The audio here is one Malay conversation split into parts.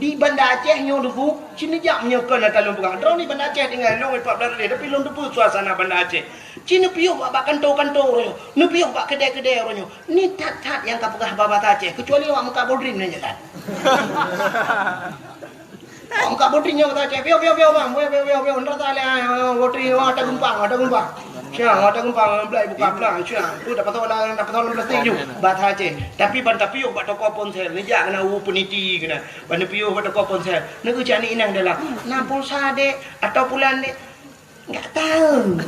di Banda Aceh nyo debu cini jak menyokan kalau bukan drone ni Banda Aceh tinggal long ipap dari tapi long debu suasana Banda Aceh cini piuk bak kantor-kantor ro nu piuk bak kedai-kedai ro nyo ni tat-tat yang kapegah babat Aceh kecuali awak muka bodrin nya tat muka bodrin nya kata Aceh piuk bang piuk ndra ta le bodrin ada gumpang Syah, ada gumpang belai buka pelang. Syah, tu dapat tolong plastik ju. Bahasa Aceh. Tapi banta piuk bak toko ponsel. Ni jak kena peniti kena. Banta piuk bak toko ponsel. Nego cak ni inang dalam. Nak pulsa dek atau bulan dek. Enggak tahu.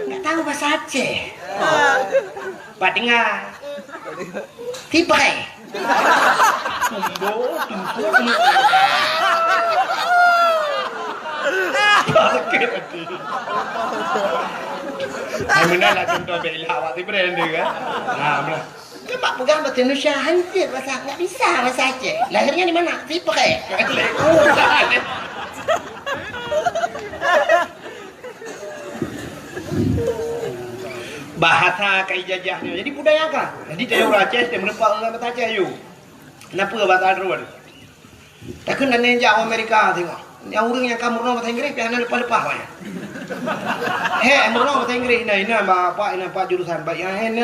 Enggak tahu bahasa Aceh. Pak dengar. Tibai. Mana lah contoh bela awak ti brand dia kan. Belah. Kepak pegang bahasa Indonesia hancur bahasa enggak bisa bahasa Aceh. Lahirnya di mana? Tipai. Bahasa kai jajahnya. Jadi budaya kan. Jadi dia orang Aceh dia menempat orang bahasa Aceh you. Kenapa bahasa Arab? Takkan dan jauh Amerika tengok. Yang orang yang kamu orang bahasa Inggeris piana lepas-lepas banyak. Orang bahasa Inggeris ini pak jurusan baik yang ini.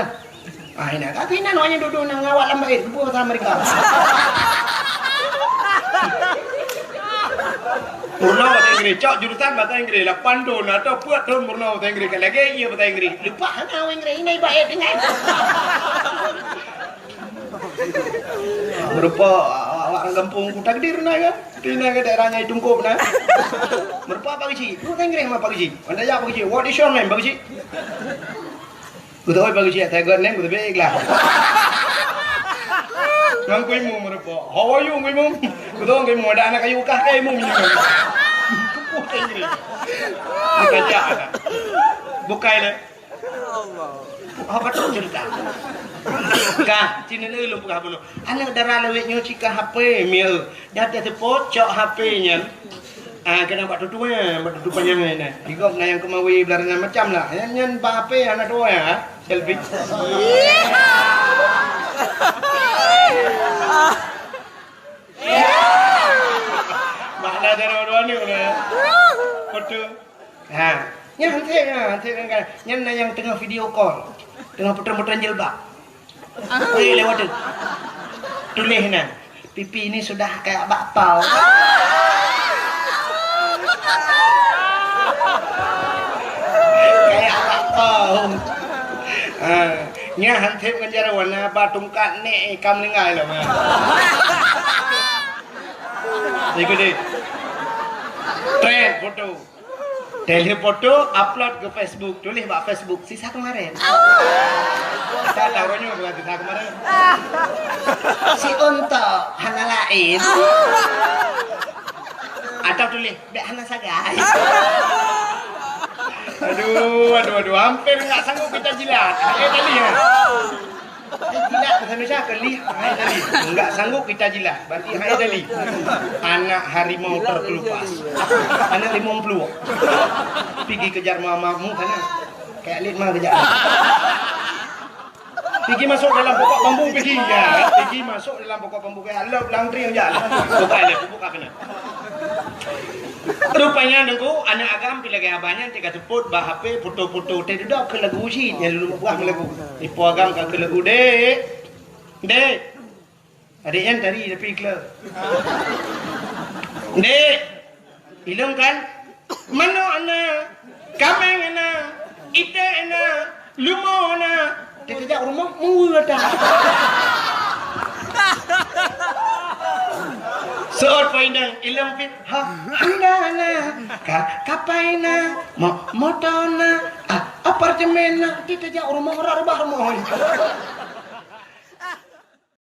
Ini tapi ini hanya duduk nang awak lambat itu bahasa Amerika. Murna bahasa Inggeris, cok jurusan bahasa Inggeris, 8 tahun atau 4 tahun murna bahasa Inggeris kan lagi iya bahasa Inggeris. Lupa hang awak Inggeris ini baik dengan. Berupa awak kampung Kuta Gede na kan? Tina ke daerahnya Tungkup na. Berupa apa sih? Bahasa Inggeris apa sih? Anda ya apa sih? What is your name? Apa sih? Kutu oi apa sih? Saya name kutu baiklah. Nang kui mu berupa. How are you kui mu? Kutu kui mu ada anak kayu kah kai mu ni. Bahasa Inggeris. Baca ada. Bukai le. Allah. Apa tu cerita? Kah, cina ni lu pegah bunuh. Anak darah lewek nyo cika HP mil. Dah terpot cok HP-nya. Kena buat tutunya, buat tutup panjang ni. Dikok na yang kemawi belarnya macam lah. Nyan ba HP anak dua ya, selfie. Mana dua ni orang. Foto. Nyan yang tengah video call. Tengah putar-putar jilbab. Oi lewat tu. Tulis na. Pipi ini sudah kayak bakpao. Kayak bakpao. Nya hantep menjara warna batungkat ni kam lengai lah. Ikut deh. Trend foto. Daily foto upload ke Facebook. Tulis bak Facebook sisa kemarin. Saya taruhnya bukan sisa kemarin. Si untuk hana lain. Atau tulis bek hana sagai. Aduh, hampir enggak sanggup kita jilat. Ayo tadi ya. Jilat bahasa Indonesia keli, hai tadi. Enggak sanggup kita jilat. Berarti hai tadi. Anak harimau terkelupas. Anak limau peluk. Pergi kejar mamamu sana. Kayak Litma kejar. Pergi masuk dalam pokok bambu pergi ya. Pergi masuk dalam pokok bambu kayak lop langtri yang jalan. Buka kena. Rupanya nengku anak agam pilih gaya banyak jika sebut bah HP foto-foto teh dah ke lagu sih yang dulu buah lagu. Ipo agam ke lagu dek. Adik yang tadi tapi klub. Dek. Bilang kan mana anak? Kameng anak? Ite anak? Lumo anak? Dia kejap rumah murah dah. Soal poinang ilang fit handana kapaina motona apartemen na kita ja rumah rumah